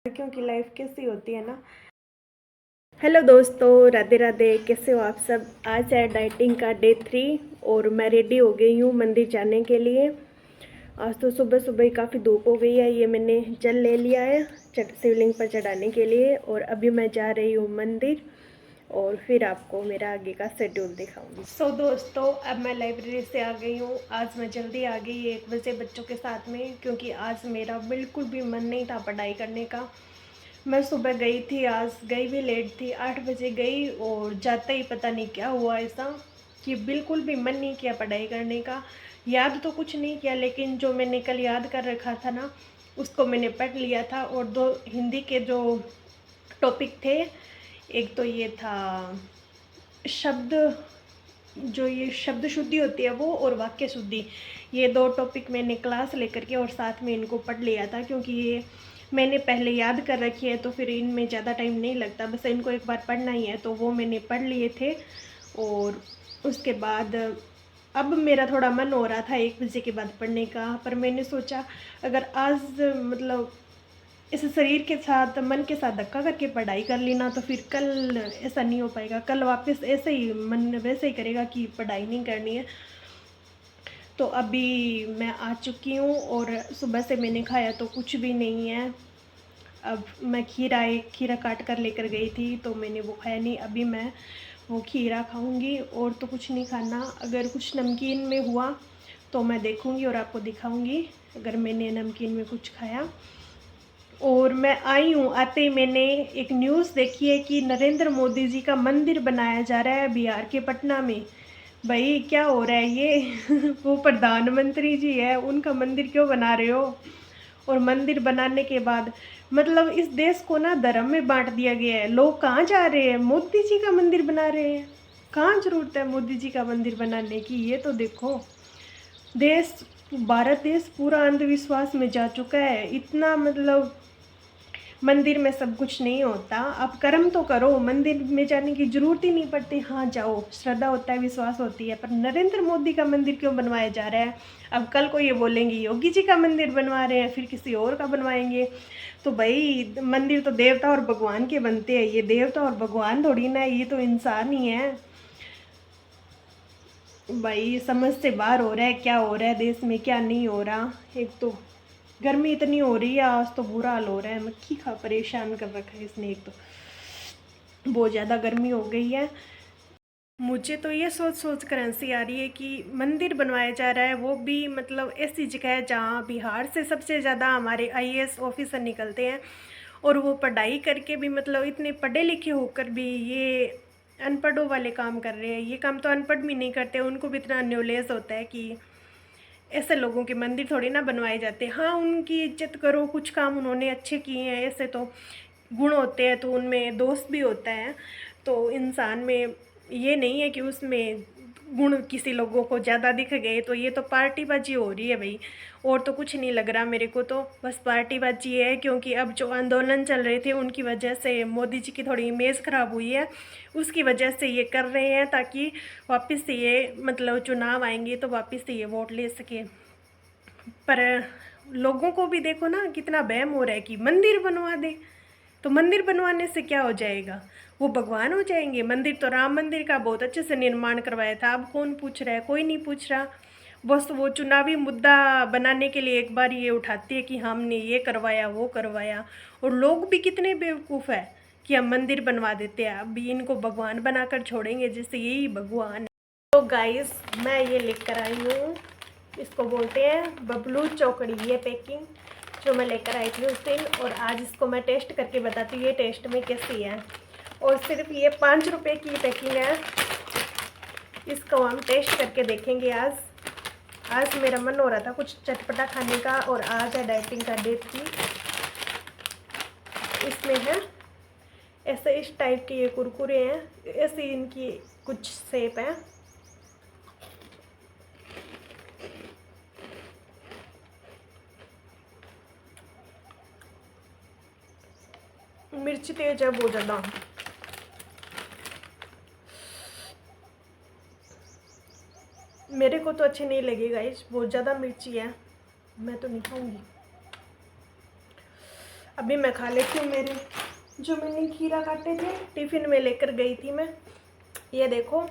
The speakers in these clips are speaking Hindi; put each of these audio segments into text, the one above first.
लड़कियों की लाइफ कैसी होती है ना। हेलो दोस्तों, राधे राधे। कैसे हो आप सब। आज है डाइटिंग का डे 3 और मैं रेडी हो गई हूँ मंदिर जाने के लिए। आज तो सुबह सुबह ही काफ़ी धूप हो गई है। ये मैंने जल ले लिया है शिवलिंग पर चढ़ाने के लिए और अभी मैं जा रही हूँ मंदिर और फिर आपको मेरा आगे का शेड्यूल दिखाऊंगी। सो दोस्तों, अब मैं लाइब्रेरी से आ गई हूँ। आज मैं जल्दी आ गई 1 बजे बच्चों के साथ में, क्योंकि आज मेरा बिल्कुल भी मन नहीं था पढ़ाई करने का। मैं सुबह गई थी, आज गई भी लेट थी, 8 बजे गई और जाते ही पता नहीं क्या हुआ ऐसा कि बिल्कुल भी मन नहीं किया पढ़ाई करने का। याद तो कुछ नहीं किया, लेकिन जो मैंने कल याद कर रखा था ना उसको मैंने पढ़ लिया था। और 2 हिंदी के जो टॉपिक थे, एक तो ये था शब्द, जो ये शब्द शुद्धि होती है वो, और वाक्य शुद्धि। ये 2 टॉपिक मैंने क्लास लेकर के और साथ में इनको पढ़ लिया था, क्योंकि ये मैंने पहले याद कर रखी है तो फिर इनमें ज़्यादा टाइम नहीं लगता, बस इनको एक बार पढ़ना ही है। तो वो मैंने पढ़ लिए थे। और उसके बाद अब मेरा थोड़ा मन हो रहा था 1 बजे के बाद पढ़ने का, पर मैंने सोचा अगर आज मतलब इस शरीर के साथ मन के साथ धक्का करके पढ़ाई कर ली ना तो फिर कल ऐसा नहीं हो पाएगा। कल वापस ऐसे ही मन वैसे ही करेगा कि पढ़ाई नहीं करनी है। तो अभी मैं आ चुकी हूँ और सुबह से मैंने खाया तो कुछ भी नहीं है। अब मैं खीरा काट कर लेकर गई थी तो मैंने वो खाया नहीं। अभी मैं वो खीरा खाऊंगी और तो कुछ नहीं खाना। अगर कुछ नमकीन में हुआ तो मैं देखूंगी और आपको दिखाऊंगी अगर मैंने नमकीन में कुछ खाया। और मैं आई हूँ, आते ही मैंने एक न्यूज़ देखी है कि नरेंद्र मोदी जी का मंदिर बनाया जा रहा है बिहार के पटना में। भाई क्या हो रहा है ये वो प्रधानमंत्री जी है, उनका मंदिर क्यों बना रहे हो। और मंदिर बनाने के बाद मतलब इस देश को ना धर्म में बांट दिया गया है। लोग कहाँ जा रहे हैं, मोदी जी का मंदिर बना रहे हैं। कहाँ ज़रूरत है मोदी जी का मंदिर बनाने की। ये तो देखो, देश, भारत देश पूरा अंधविश्वास में जा चुका है। इतना मतलब मंदिर में सब कुछ नहीं होता। आप कर्म तो करो, मंदिर में जाने की ज़रूरत ही नहीं पड़ती। हाँ जाओ, श्रद्धा होता है, विश्वास होती है। पर नरेंद्र मोदी का मंदिर क्यों बनवाया जा रहा है। अब कल को ये बोलेंगे योगी जी का मंदिर बनवा रहे हैं, फिर किसी और का बनवाएंगे। तो भाई मंदिर तो देवता और भगवान के बनते हैं। ये देवता और भगवान थोड़ी ना है, ये तो इंसान ही है। भाई समझ से बाहर हो रहा है क्या हो रहा है देश में, क्या नहीं हो रहा। एक तो गर्मी इतनी हो रही है, आज तो बुरा हाल हो रहा है। मक्खी खा परेशान कर रखा है इसने। एक तो बहुत ज़्यादा गर्मी हो गई है। मुझे तो ये सोच सोच कर हंसी आ रही है कि मंदिर बनवाया जा रहा है, वो भी मतलब ऐसी जगह है जहाँ बिहार से सबसे ज़्यादा हमारे आईएएस ऑफिसर निकलते हैं। और वो पढ़ाई करके भी मतलब इतने पढ़े लिखे होकर भी ये अनपढ़ों वाले काम कर रहे हैं। ये काम तो अनपढ़ भी नहीं करते, उनको भी इतना नॉलेज होता है कि ऐसे लोगों के मंदिर थोड़ी ना बनवाए जाते। हाँ उनकी इज्जत करो, कुछ काम उन्होंने अच्छे किए हैं, ऐसे तो गुण होते हैं तो उनमें दोष भी होता है। तो इंसान में ये नहीं है कि उसमें गुण किसी लोगों को ज़्यादा दिख गए। तो ये तो पार्टीबाजी हो रही है भाई, और तो कुछ नहीं लग रहा मेरे को। तो बस पार्टीबाजी है, क्योंकि अब जो आंदोलन चल रहे थे उनकी वजह से मोदी जी की थोड़ी इमेज ख़राब हुई है, उसकी वजह से ये कर रहे हैं ताकि वापस से ये मतलब चुनाव आएंगे तो वापस से ये वोट ले सके। पर लोगों को भी देखो ना कितना वहम हो रहा है कि मंदिर बनवा दे। तो मंदिर बनवाने से क्या हो जाएगा, वो भगवान हो जाएंगे। मंदिर तो राम मंदिर का बहुत अच्छे से निर्माण करवाया था। अब कौन पूछ रहा है, कोई नहीं पूछ रहा। बस वो चुनावी मुद्दा बनाने के लिए एक बार ये उठाती है कि हमने ये करवाया वो करवाया। और लोग भी कितने बेवकूफ़ है कि हम मंदिर बनवा देते हैं, अभी इनको भगवान बनाकर छोड़ेंगे जैसे यही भगवान है। तो गाइस मैं ये लेकर आई हूँ, इसको बोलते हैं बबलू चौकड़ी। ये पैकिंग जो मैं लेकर आई थी उस दिन, और आज इसको मैं टेस्ट करके बताती हूँ ये टेस्ट में कैसी है। और सिर्फ ये 5 रुपये की पैकिंग है, इसको हम टेस्ट करके देखेंगे। आज मेरा मन हो रहा था कुछ चटपटा खाने का, और आज है डाइटिंग का डे 3। इसमें है ऐसे इस टाइप के ये कुरकुरे हैं, ऐसे इनकी कुछ शेप है। मिर्च तेज है बहुत ज़्यादा। मेरे को तो अच्छे नहीं लगे गाइस, बहुत ज़्यादा मिर्ची है, मैं तो नहीं खाऊंगी। अभी मैं खा लेती हूँ। मेरे जो मैंने खीरा काटे थे टिफ़िन में लेकर गई थी मैं, ये देखो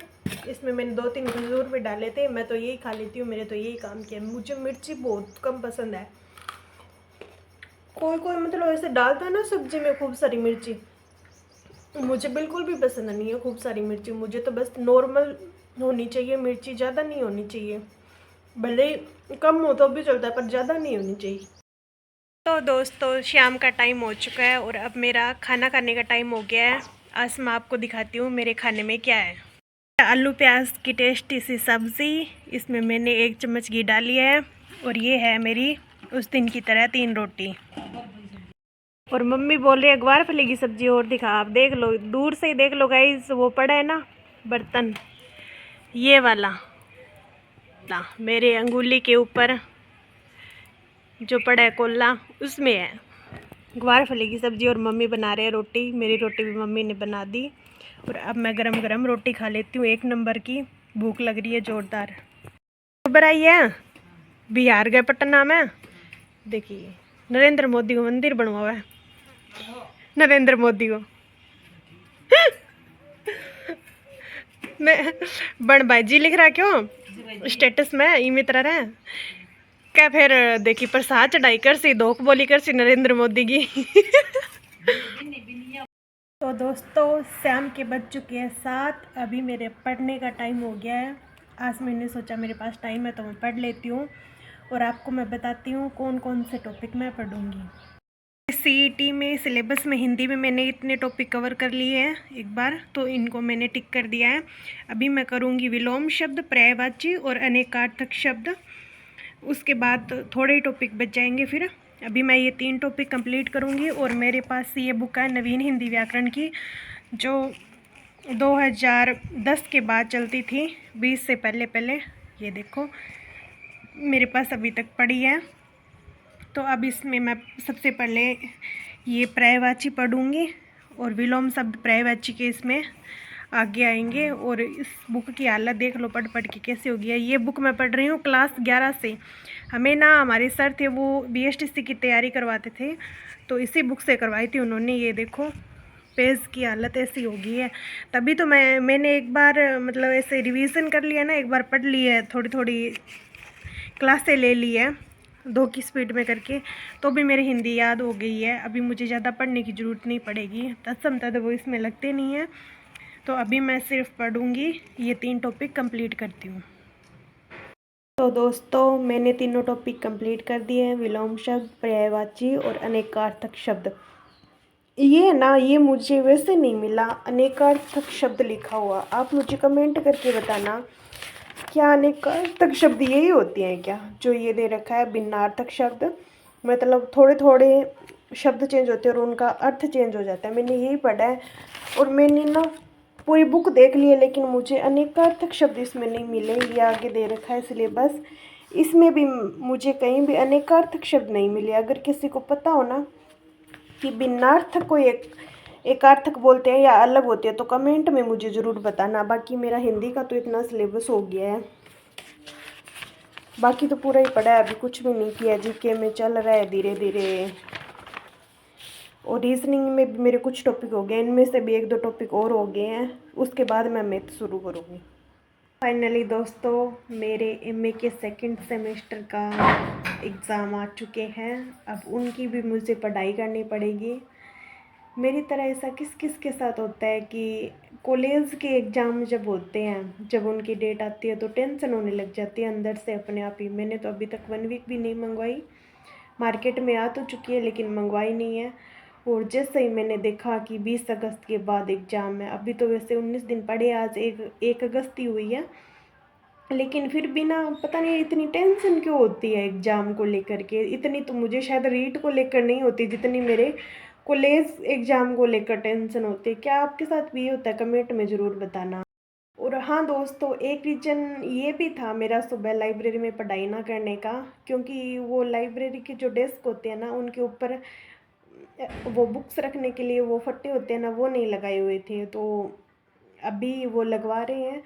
इसमें मैंने 2-3 खजूर भी डाले थे। मैं तो यही खा लेती हूँ, मेरे तो यही काम किया। मुझे मिर्ची बहुत कम पसंद है। कोई कोई मतलब ऐसे डालता है ना सब्जी में खूब सारी मिर्ची, मुझे बिल्कुल भी पसंद नहीं है खूब सारी मिर्ची। मुझे तो बस नॉर्मल होनी चाहिए मिर्ची, ज़्यादा नहीं होनी चाहिए। भले ही कम हो तो भी चलता है, पर ज़्यादा नहीं होनी चाहिए। तो दोस्तों शाम का टाइम हो चुका है और अब मेरा खाना खाने का टाइम हो गया है। आज मैं आपको दिखाती हूँ मेरे खाने में क्या है। आलू प्याज की टेस्टी सी सब्ज़ी, इसमें मैंने 1 चम्मच घी डाली है और ये है मेरी उस दिन की तरह 3 रोटी। और मम्मी बोल रही है ग्वार फली की सब्जी और दिखा। आप देख लो, दूर से ही देख लो गाइस, वो पड़ा है ना बर्तन, ये वाला ना मेरे अंगुली के ऊपर जो पड़ा है कोला, उसमें है ग्वार फली की सब्जी। और मम्मी बना रहे हैं रोटी। मेरी रोटी भी मम्मी ने बना दी और अब मैं गरम गरम रोटी खा लेती हूँ। 1 नंबर की भूख लग रही है जोरदार। खबर आई है बिहार गए पटना में, देखिए नरेंद्र मोदी को मंदिर बनवाया है। नरेंद्र मोदी को मैं बन भाई जी लिख रहा क्यों स्टेटस में ई मित्र रहे क्या। फिर देखी प्रसाद चढ़ाई कर सी, धोख बोली कर सी नरेंद्र मोदी की। तो दोस्तों शाम के बज चुके हैं 7। अभी मेरे पढ़ने का टाइम हो गया है। आज मैंने सोचा मेरे पास टाइम है तो मैं पढ़ लेती हूँ और आपको मैं बताती हूँ कौन कौन से टॉपिक मैं पढ़ूँगी। सीईटी में सिलेबस में हिंदी में मैंने इतने टॉपिक कवर कर लिए हैं एक बार, तो इनको मैंने टिक कर दिया है। अभी मैं करूँगी विलोम शब्द, पर्यायवाची और अनेकार्थक शब्द। उसके बाद थोड़े ही टॉपिक बच जाएंगे। फिर अभी मैं ये 3 टॉपिक कंप्लीट करूँगी। और मेरे पास ये बुक है नवीन हिंदी व्याकरण की, जो 2010 के बाद चलती थी, 20 से पहले पहले। ये देखो मेरे पास अभी तक पड़ी है। तो अब इसमें मैं सबसे पहले ये पर्यायवाची पढ़ूँगी और विलोम शब्द पर्यायवाची के इसमें आगे आएंगे। और इस बुक की हालत देख लो पढ़ पढ़ के कैसे हो गया। ये बुक मैं पढ़ रही हूँ क्लास 11 से। हमें ना हमारे सर थे वो बीएसटीसी की तैयारी करवाते थे, तो इसी बुक से करवाई थी उन्होंने। ये देखो पेज की हालत ऐसी हो गई है। तभी तो मैंने एक बार मतलब ऐसे रिवीजन कर लिया ना, एक बार पढ़ ली है, थोड़ी थोड़ी क्लासें ले ली है 2 की स्पीड में करके, तो भी मेरी हिंदी याद हो गई है। अभी मुझे ज़्यादा पढ़ने की ज़रूरत नहीं पड़ेगी, तत्सम तद वो इसमें लगते नहीं हैं। तो अभी मैं सिर्फ पढ़ूँगी, ये 3 टॉपिक कंप्लीट करती हूँ। तो दोस्तों मैंने तीनों टॉपिक कंप्लीट कर दिए हैं, विलोम शब्द, पर्यायवाची और अनेकार्थक शब्द। ये ना ये मुझे वैसे नहीं मिला अनेकार्थक शब्द लिखा हुआ। आप मुझे कमेंट करके बताना क्या अनेकार्थक शब्द यही होते हैं क्या जो ये दे रखा है भिन्नार्थक शब्द। मतलब थोड़े थोड़े शब्द चेंज होते हैं और उनका अर्थ चेंज हो जाता है। मैंने यही पढ़ा है और मैंने ना पूरी बुक देख ली है, लेकिन मुझे अनेकार्थक शब्द इसमें नहीं मिले। ये आगे दे रखा है सिलेबस, इसमें भी मुझे कहीं भी अनेकार्थक शब्द नहीं मिले। अगर किसी को पता हो ना कि भिन्नार्थक को एकार्थक बोलते हैं या अलग होते हैं तो कमेंट में मुझे ज़रूर बताना। बाकी मेरा हिंदी का तो इतना सिलेबस हो गया है, बाकी तो पूरा ही पढ़ा है, अभी कुछ भी नहीं किया। जीके में चल रहा है धीरे धीरे। और रीजनिंग में भी मेरे कुछ टॉपिक हो गए, इनमें से भी 1-2 टॉपिक और हो गए हैं, उसके बाद मैं मैथ शुरू करूँगी। फाइनली दोस्तों मेरे एमए के 2nd सेमेस्टर का एग्ज़ाम आ चुके हैं। अब उनकी भी मुझे पढ़ाई करनी पड़ेगी। मेरी तरह ऐसा किस किस के साथ होता है कि कॉलेज के एग्ज़ाम जब होते हैं, जब उनकी डेट आती है तो टेंशन होने लग जाती है अंदर से अपने आप ही। मैंने तो अभी तक 1 वीक भी नहीं मंगवाई, मार्केट में आ तो चुकी है लेकिन मंगवाई नहीं है। और जैसे ही मैंने देखा कि 20 अगस्त के बाद एग्ज़ाम है, अभी तो वैसे 19 दिन पड़े, आज 1 अगस्त ही हुई है, लेकिन फिर भी ना पता नहीं इतनी टेंशन क्यों होती है एग्ज़ाम को लेकर के। इतनी तो मुझे शायद रीट को लेकर नहीं होती जितनी मेरे कॉलेज एग्ज़ाम को लेकर टेंशन होती है। क्या आपके साथ भी ये होता है? कमेंट में ज़रूर बताना। और हाँ दोस्तों एक रीज़न ये भी था मेरा सुबह लाइब्रेरी में पढ़ाई ना करने का, क्योंकि वो लाइब्रेरी के जो डेस्क होते हैं ना उनके ऊपर वो बुक्स रखने के लिए वो फट्टे होते हैं ना, वो नहीं लगाए हुए थे, तो अभी वो लगवा रहे हैं।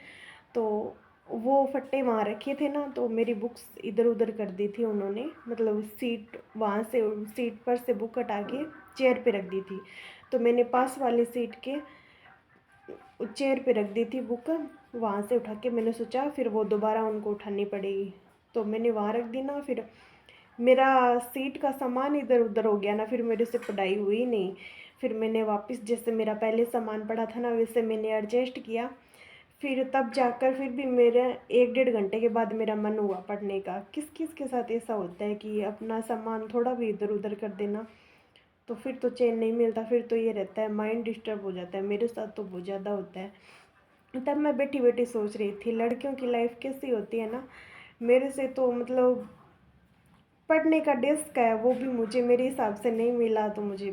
तो वो फट्टे वहाँ रखे थे ना, तो मेरी बुक्स इधर उधर कर दी थी उन्होंने, मतलब सीट वहाँ से सीट पर से बुक हटा के चेयर पे रख दी थी। तो मैंने पास वाली सीट के चेयर पे रख दी थी बुक, वहाँ से उठा के मैंने सोचा फिर वो दोबारा उनको उठानी पड़ेगी, तो मैंने वहाँ रख दी ना। फिर मेरा सीट का सामान इधर उधर हो गया ना, फिर मेरे से पढ़ाई हुई नहीं। फिर मैंने वापस जैसे मेरा पहले सामान पड़ा था ना वैसे मैंने एडजस्ट किया। फिर तब जाकर फिर भी मेरे 1 डेढ़ घंटे के बाद मेरा मन हुआ पढ़ने का। किस किस के साथ ऐसा होता है कि अपना सामान थोड़ा भी इधर उधर कर देना तो फिर तो चैन नहीं मिलता, फिर तो ये रहता है माइंड डिस्टर्ब हो जाता है। मेरे साथ तो बहुत ज़्यादा होता है। तब मैं बैठी बैठी सोच रही थी लड़कियों की लाइफ कैसी होती है ना। मेरे से तो मतलब पढ़ने का डेस्क है वो भी मुझे मेरे हिसाब से नहीं मिला, तो मुझे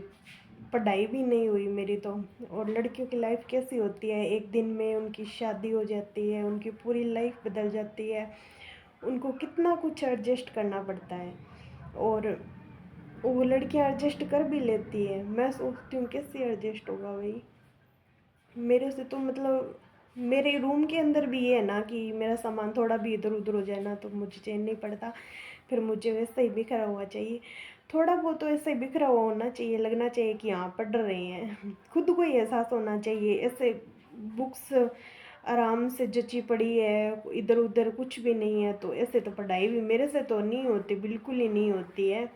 पढ़ाई भी नहीं हुई मेरी तो। और लड़कियों की लाइफ कैसी होती है, एक दिन में उनकी शादी हो जाती है, उनकी पूरी लाइफ बदल जाती है, उनको कितना कुछ एडजस्ट करना पड़ता है। और वो लड़कियां एडजस्ट कर भी लेती है, मैं सोचती हूँ कैसे एडजस्ट होगा भाई। मेरे से तो मतलब मेरे रूम के अंदर भी ये है ना कि मेरा सामान थोड़ा भी इधर उधर हो जाए ना तो मुझे चैन नहीं पड़ता। फिर मुझे वैसे ही बिखरा हुआ चाहिए, थोड़ा बहुत तो ऐसे ही बिखरा हुआ होना चाहिए, लगना चाहिए कि हाँ पढ़ रहे हैं। खुद को ही एहसास होना चाहिए। ऐसे बुक्स आराम से जची पड़ी है, इधर उधर कुछ भी नहीं है, तो ऐसे तो पढ़ाई भी मेरे से तो नहीं होती, बिल्कुल ही नहीं होती है।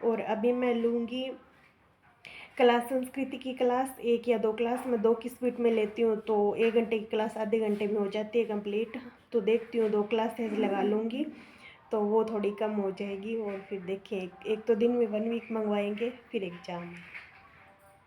और अभी मैं लूँगी क्लास, संस्कृति की क्लास 1 या 2 क्लास, मैं 2 की स्पीड में लेती हूँ, तो 1 घंटे की क्लास आधे घंटे में हो जाती है कंप्लीट। तो देखती हूँ 2 क्लासेस लगा लूँगी तो वो थोड़ी कम हो जाएगी। और फिर देखिए एक तो दिन में 1 वीक मंगवाएंगे फिर एग्ज़ाम।